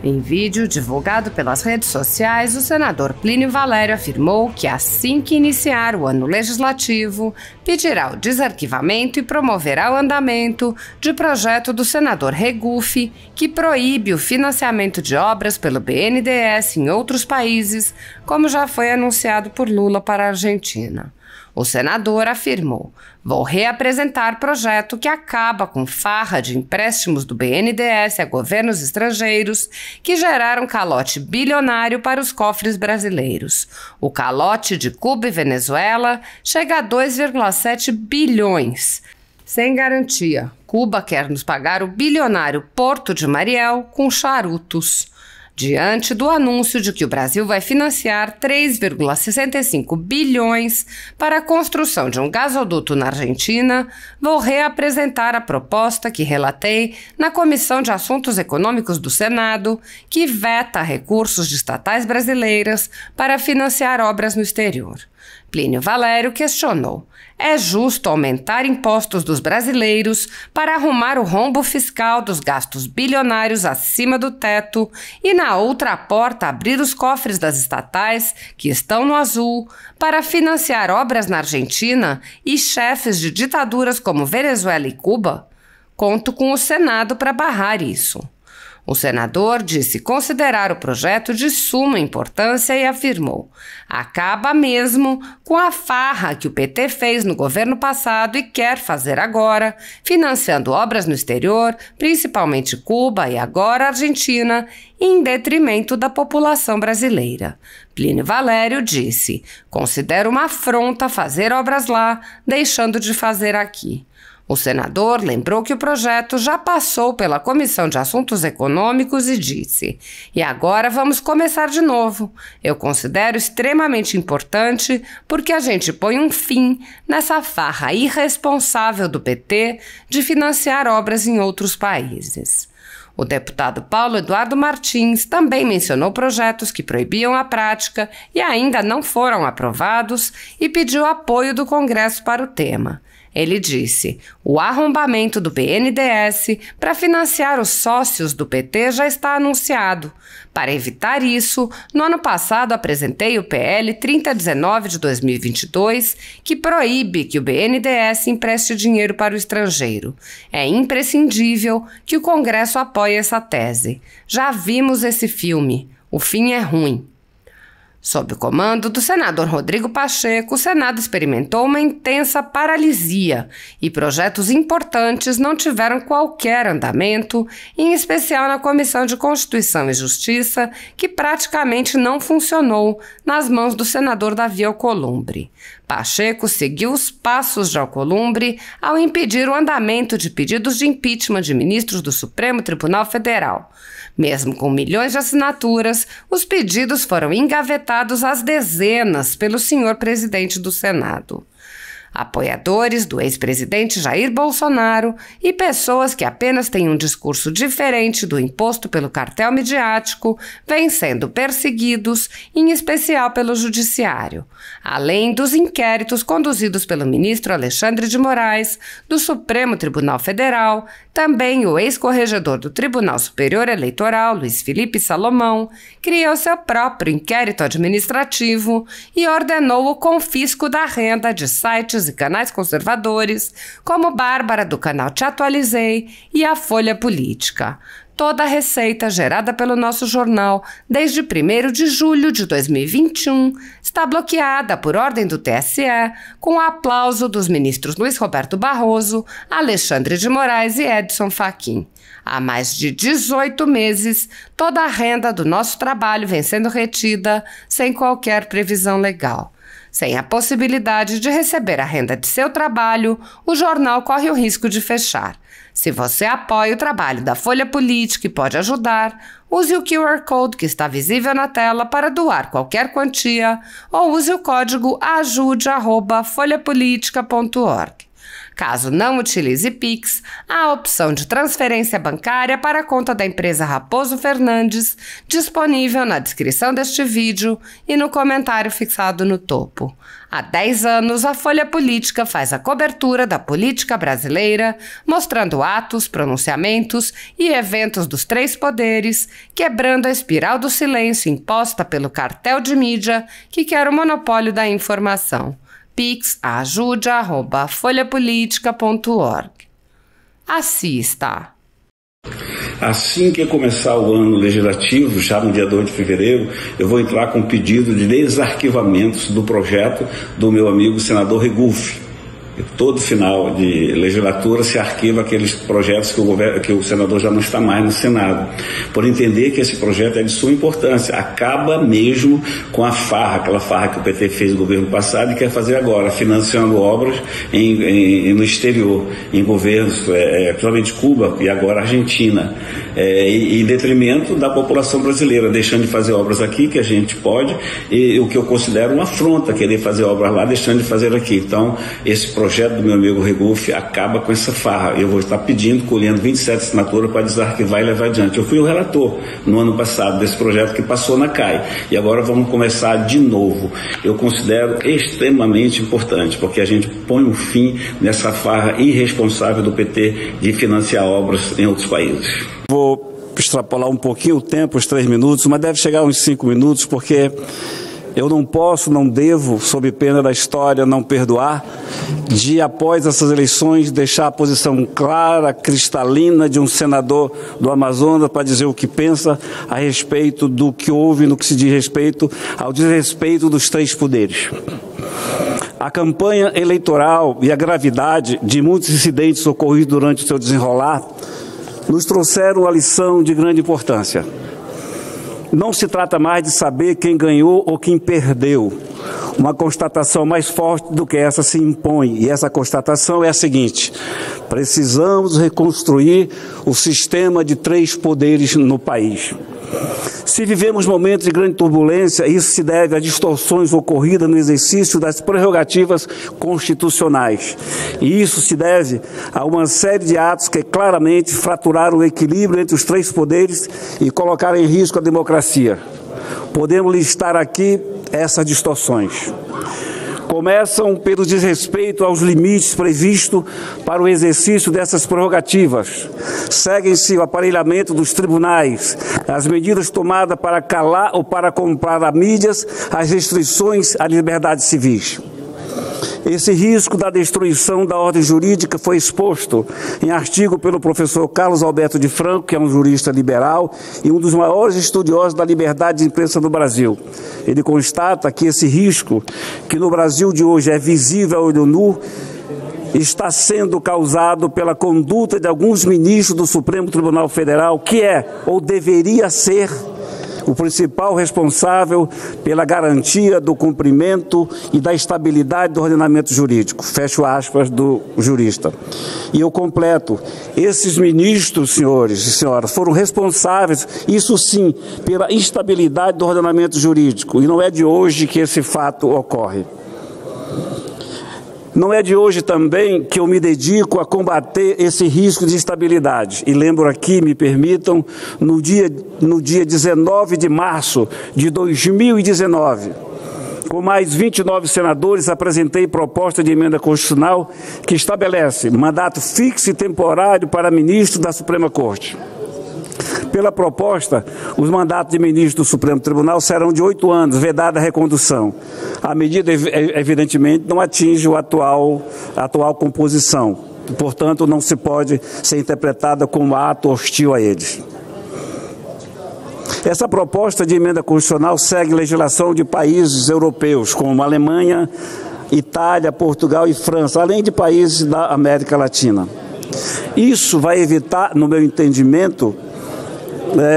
Em vídeo divulgado pelas redes sociais, o senador Plínio Valério afirmou que, assim que iniciar o ano legislativo, pedirá o desarquivamento e promoverá o andamento de projeto do senador Regufe, que proíbe o financiamento de obras pelo BNDES em outros países, como já foi anunciado por Lula para a Argentina. O senador afirmou: "Vou reapresentar projeto que acaba com farra de empréstimos do BNDES a governos estrangeiros que geraram calote bilionário para os cofres brasileiros. O calote de Cuba e Venezuela chega a 2,7 bilhões. Sem garantia, Cuba quer nos pagar o bilionário Porto de Mariel com charutos." Diante do anúncio de que o Brasil vai financiar 3,65 bilhões para a construção de um gasoduto na Argentina, vou reapresentar a proposta que relatei na Comissão de Assuntos Econômicos do Senado, que veta recursos de estatais brasileiras para financiar obras no exterior. Plínio Valério questionou: "É justo aumentar impostos dos brasileiros para arrumar o rombo fiscal dos gastos bilionários acima do teto e, na outra porta, abrir os cofres das estatais, que estão no azul, para financiar obras na Argentina e chefes de ditaduras como Venezuela e Cuba? Conto com o Senado para barrar isso." O senador disse considerar o projeto de suma importância e afirmou: "Acaba mesmo com a farra que o PT fez no governo passado e quer fazer agora, financiando obras no exterior, principalmente Cuba e agora Argentina, em detrimento da população brasileira." Plínio Valério disse: "Considero uma afronta fazer obras lá, deixando de fazer aqui." O senador lembrou que o projeto já passou pela Comissão de Assuntos Econômicos e disse: "E agora vamos começar de novo. Eu considero extremamente importante porque a gente põe um fim nessa farra irresponsável do PT de financiar obras em outros países." O deputado Paulo Eduardo Martins também mencionou projetos que proibiam a prática e ainda não foram aprovados e pediu apoio do Congresso para o tema. Ele disse: "O arrombamento do BNDES para financiar os sócios do PT já está anunciado. Para evitar isso, no ano passado apresentei o PL 3019 de 2022, que proíbe que o BNDES empreste dinheiro para o estrangeiro. É imprescindível que o Congresso apoie essa tese. Já vimos esse filme. O fim é ruim." Sob o comando do senador Rodrigo Pacheco, o Senado experimentou uma intensa paralisia e projetos importantes não tiveram qualquer andamento, em especial na Comissão de Constituição e Justiça, que praticamente não funcionou nas mãos do senador Davi Alcolumbre. Pacheco seguiu os passos de Alcolumbre ao impedir o andamento de pedidos de impeachment de ministros do Supremo Tribunal Federal. Mesmo com milhões de assinaturas, os pedidos foram engavetados às dezenas pelo senhor presidente do Senado. Apoiadores do ex-presidente Jair Bolsonaro e pessoas que apenas têm um discurso diferente do imposto pelo cartel midiático vêm sendo perseguidos, em especial pelo Judiciário, além dos inquéritos conduzidos pelo ministro Alexandre de Moraes, do Supremo Tribunal Federal. Também o ex-corregedor do Tribunal Superior Eleitoral, Luiz Felipe Salomão, criou seu próprio inquérito administrativo e ordenou o confisco da renda de sites e canais conservadores, como Bárbara do canal Te Atualizei e a Folha Política. Toda a receita gerada pelo nosso jornal desde 1º de julho de 2021 está bloqueada por ordem do TSE, com o aplauso dos ministros Luiz Roberto Barroso, Alexandre de Moraes e Edson Fachin. Há mais de 18 meses, toda a renda do nosso trabalho vem sendo retida sem qualquer previsão legal. Sem a possibilidade de receber a renda de seu trabalho, o jornal corre o risco de fechar. Se você apoia o trabalho da Folha Política e pode ajudar, use o QR Code que está visível na tela para doar qualquer quantia ou use o código ajude@folhapolitica.org. Caso não utilize Pix, há a opção de transferência bancária para a conta da empresa Raposo Fernandes, disponível na descrição deste vídeo e no comentário fixado no topo. Há 10 anos, a Folha Política faz a cobertura da política brasileira, mostrando atos, pronunciamentos e eventos dos três poderes, quebrando a espiral do silêncio imposta pelo cartel de mídia que quer o monopólio da informação. pix@folhapolitica.org. Assista! Assim que começar o ano legislativo, já no dia 2 de fevereiro, eu vou entrar com um pedido de desarquivamento do projeto do meu amigo senador Regufe. Todo final de legislatura se arquiva aqueles projetos que o senador já não está mais no Senado, por entender que esse projeto é de suma importância, acaba mesmo com a farra, aquela farra que o PT fez no governo passado e quer fazer agora, financiando obras no exterior, em governos, principalmente Cuba e agora Argentina, em detrimento da população brasileira, deixando de fazer obras aqui, que a gente pode, e o que eu considero uma afronta, querer fazer obras lá, deixando de fazer aqui. Então, esse projeto do meu amigo Regufe acaba com essa farra. Eu vou estar pedindo, colhendo 27 assinaturas para desarquivar e levar adiante. Eu fui o relator no ano passado desse projeto que passou na CAI. E agora vamos começar de novo. Eu considero extremamente importante, porque a gente põe um fim nessa farra irresponsável do PT de financiar obras em outros países. Vou extrapolar um pouquinho o tempo, os 3 minutos, mas deve chegar uns 5 minutos, porque eu não posso, não devo, sob pena da história, não perdoar, de, após essas eleições, deixar a posição clara, cristalina de um senador do Amazonas para dizer o que pensa a respeito do que houve, no que se diz respeito ao desrespeito dos 3 poderes. A campanha eleitoral e a gravidade de muitos incidentes ocorridos durante o seu desenrolar nos trouxeram uma lição de grande importância. Não se trata mais de saber quem ganhou ou quem perdeu. Uma constatação mais forte do que essa se impõe, e essa constatação é a seguinte: precisamos reconstruir o sistema de 3 poderes no país. Se vivemos momentos de grande turbulência, isso se deve a distorções ocorridas no exercício das prerrogativas constitucionais. E isso se deve a uma série de atos que claramente fraturaram o equilíbrio entre os 3 poderes e colocaram em risco a democracia. Podemos listar aqui essas distorções. Começam pelo desrespeito aos limites previstos para o exercício dessas prerrogativas. Seguem-se o aparelhamento dos tribunais, as medidas tomadas para calar ou para comprar a mídias, as restrições às liberdades civis. Esse risco da destruição da ordem jurídica foi exposto em artigo pelo professor Carlos Alberto de Franco, que é um jurista liberal e um dos maiores estudiosos da liberdade de imprensa no Brasil. Ele constata que esse risco, que no Brasil de hoje é visível a olho nu, está sendo causado pela conduta de alguns ministros do Supremo Tribunal Federal, que é ou deveria ser o principal responsável pela garantia do cumprimento e da estabilidade do ordenamento jurídico. Fecho aspas do jurista. E eu completo: esses ministros, senhores e senhoras, foram responsáveis, isso sim, pela instabilidade do ordenamento jurídico. E não é de hoje que esse fato ocorre. Não é de hoje também que eu me dedico a combater esse risco de instabilidade. E lembro aqui, me permitam, no dia 19 de março de 2019, com mais 29 senadores, apresentei proposta de emenda constitucional que estabelece mandato fixo e temporário para ministro da Suprema Corte. Pela proposta, os mandatos de ministro do Supremo Tribunal serão de 8 anos, vedada a recondução. A medida, evidentemente, não atinge a atual composição. Portanto, não se pode ser interpretada como ato hostil a eles. Essa proposta de emenda constitucional segue legislação de países europeus, como Alemanha, Itália, Portugal e França, além de países da América Latina. Isso vai evitar, no meu entendimento,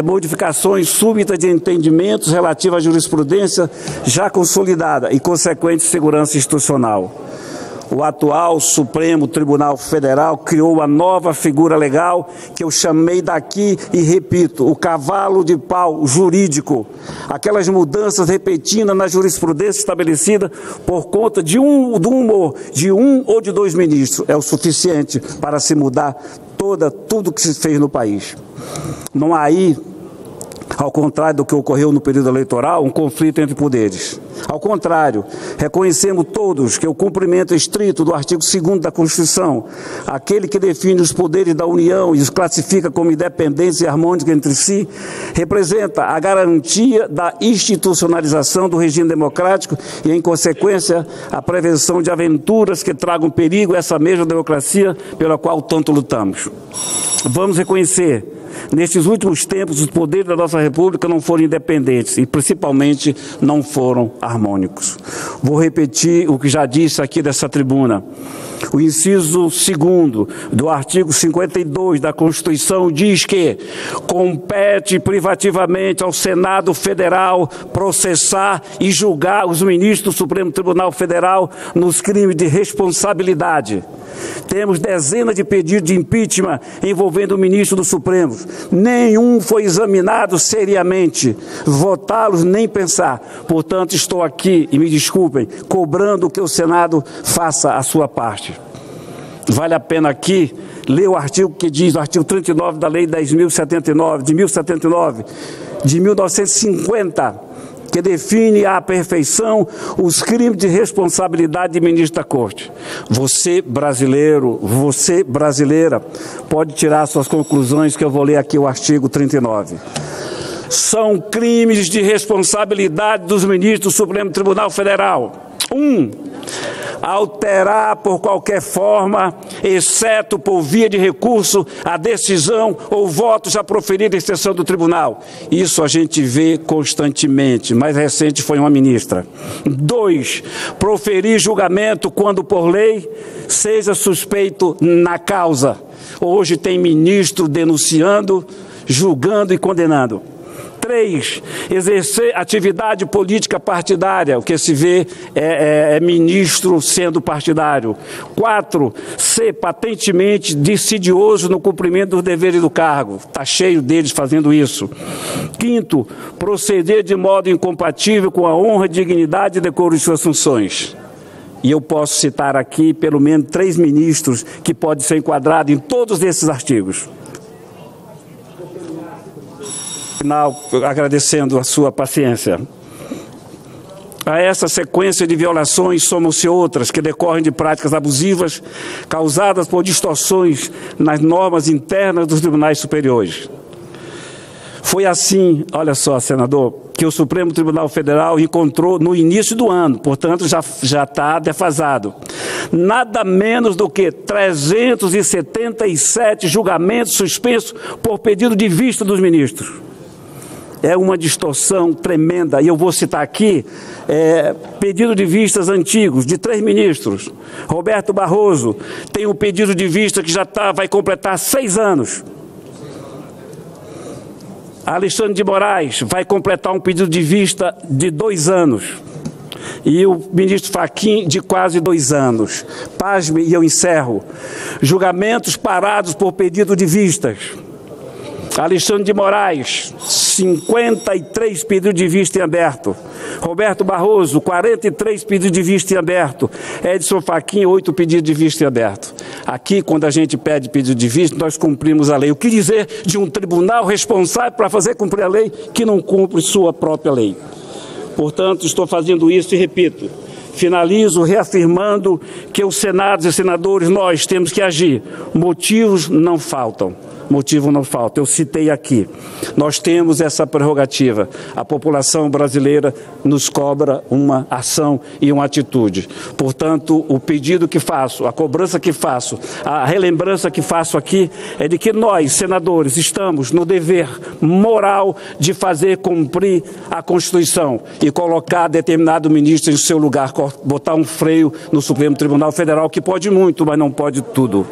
modificações súbitas de entendimentos relativos à jurisprudência já consolidada e consequente segurança institucional. O atual Supremo Tribunal Federal criou uma nova figura legal que eu chamei daqui e repito, o cavalo de pau jurídico. Aquelas mudanças repetidas na jurisprudência estabelecida por conta do humor de um ou de dois ministros é o suficiente para se mudar tudo que se fez no país. Não há aí, ao contrário do que ocorreu no período eleitoral, um conflito entre poderes. Ao contrário, reconhecemos todos que o cumprimento estrito do artigo 2º da Constituição, aquele que define os poderes da União e os classifica como independentes e harmônicos entre si, representa a garantia da institucionalização do regime democrático e, em consequência, a prevenção de aventuras que tragam perigo a essa mesma democracia pela qual tanto lutamos. Vamos reconhecer, nestes últimos tempos, os poderes da nossa República não foram independentes e, principalmente, não foram harmônicos. Vou repetir o que já disse aqui dessa tribuna. O inciso 2º do artigo 52 da Constituição diz que compete privativamente ao Senado Federal processar e julgar os ministros do Supremo Tribunal Federal nos crimes de responsabilidade. Temos dezenas de pedidos de impeachment envolvendo o ministro do Supremo. Nenhum foi examinado seriamente. Votá-los nem pensar. Portanto, estou aqui, e me desculpem, cobrando que o Senado faça a sua parte. Vale a pena aqui ler o artigo que diz, o artigo 39 da Lei 10.079, de 1950, que define à perfeição os crimes de responsabilidade de ministro da Corte. Você, brasileiro, você, brasileira, pode tirar suas conclusões, que eu vou ler aqui o artigo 39. São crimes de responsabilidade dos ministros do Supremo Tribunal Federal. 1. Alterar por qualquer forma, exceto por via de recurso, a decisão ou voto já proferido em sessão do tribunal. Isso a gente vê constantemente. Mais recente foi uma ministra. 2. Proferir julgamento quando por lei seja suspeito na causa. Hoje tem ministro denunciando, julgando e condenando. 3. Exercer atividade política partidária, o que se vê é ministro sendo partidário. 4. Ser patentemente dissidioso no cumprimento dos deveres do cargo. Está cheio deles fazendo isso. 5. Proceder de modo incompatível com a honra, dignidade e decoro de suas funções. E eu posso citar aqui pelo menos 3 ministros que podem ser enquadrados em todos esses artigos. Final, agradecendo a sua paciência. A essa sequência de violações somam-se outras que decorrem de práticas abusivas causadas por distorções nas normas internas dos tribunais superiores. Foi assim, olha só, senador, que o Supremo Tribunal Federal encontrou no início do ano, portanto já está defasado, nada menos do que 377 julgamentos suspensos por pedido de vista dos ministros. É uma distorção tremenda, e eu vou citar aqui pedido de vistas antigos, de 3 ministros. Roberto Barroso tem um pedido de vista que vai completar 6 anos. Alexandre de Moraes vai completar um pedido de vista de 2 anos. E o ministro Fachin de quase 2 anos. Pasme, e eu encerro. Julgamentos parados por pedido de vistas. Alexandre de Moraes, 53 pedidos de vista em aberto. Roberto Barroso, 43 pedidos de vista em aberto. Edson Fachin, 8 pedidos de vista em aberto. Aqui, quando a gente pede pedido de vista, nós cumprimos a lei. O que dizer de um tribunal responsável para fazer cumprir a lei que não cumpre sua própria lei? Portanto, estou fazendo isso e repito. Finalizo reafirmando que os senados e senadores, nós temos que agir. Motivos não faltam. Motivo não falta, eu citei aqui. Nós temos essa prerrogativa. A população brasileira nos cobra uma ação e uma atitude. Portanto, o pedido que faço, a cobrança que faço, a relembrança que faço aqui é de que nós, senadores, estamos no dever moral de fazer cumprir a Constituição e colocar determinado ministro em seu lugar, botar um freio no Supremo Tribunal Federal, que pode muito, mas não pode tudo.